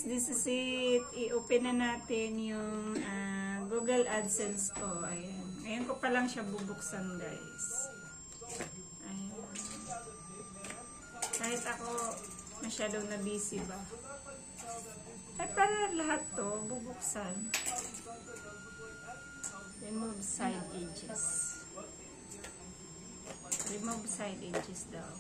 This is it. I-open na natin yung Google AdSense ko. Ayan. Ngayon ko pa lang siya bubuksan, guys. Ayan. Kahit ako masyadong na busy ba. Ay, para lahat to bubuksan. Remove side edges. Remove side edges daw.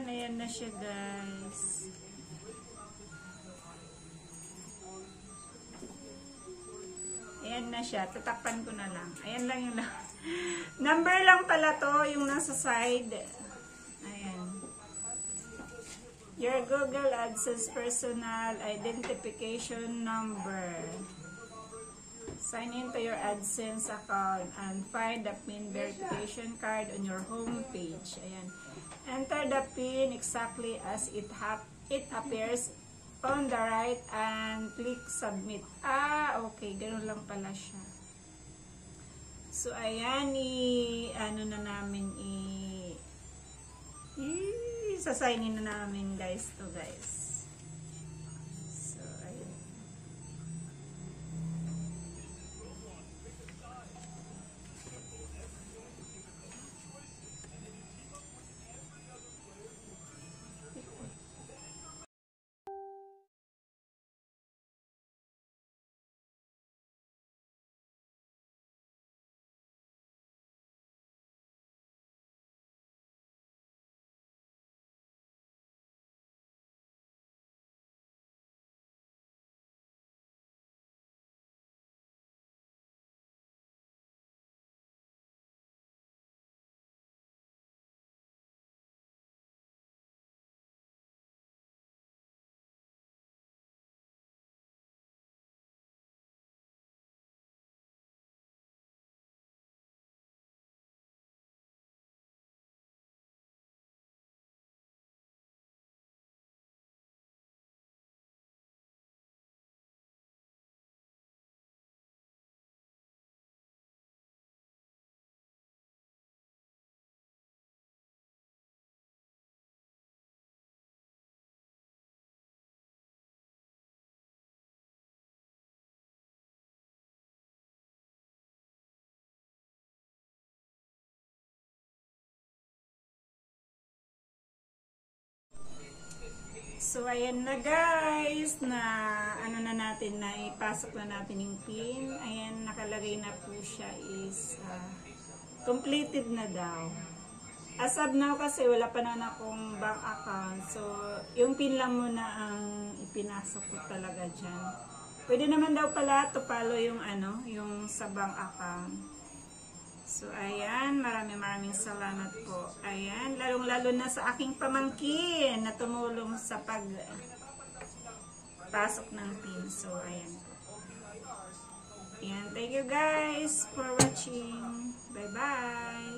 Ayan na siya, guys. Ayan na siya. Tatakpan ko na lang. Ayan lang yung number lang pala to, yung nasa side. Ayan. Your Google AdSense personal identification number. Sign in to your AdSense account and find the PIN verification card on your home page. Ayan. Enter the PIN exactly as it appears on the right and click submit. Okay. Ganun lang pala siya. So, ayan. Ano na namin sasign in na namin, guys, to guys. So, ayan na, guys, na ano na natin, na ipasok na natin yung PIN. Ayan, nakalagay na po siya is completed na daw. As of now, kasi wala pa na akong bank account. So, yung PIN lang muna ang ipinasok ko talaga dyan. Pwede naman daw pala to follow yung yung sa bank account. So, ayan, maraming salamat po. Ayan, lalong-lalo na sa aking pamangkin na tumulong sa pagpasok ng PIN. So, ayan. Ayan, thank you guys for watching. Bye-bye!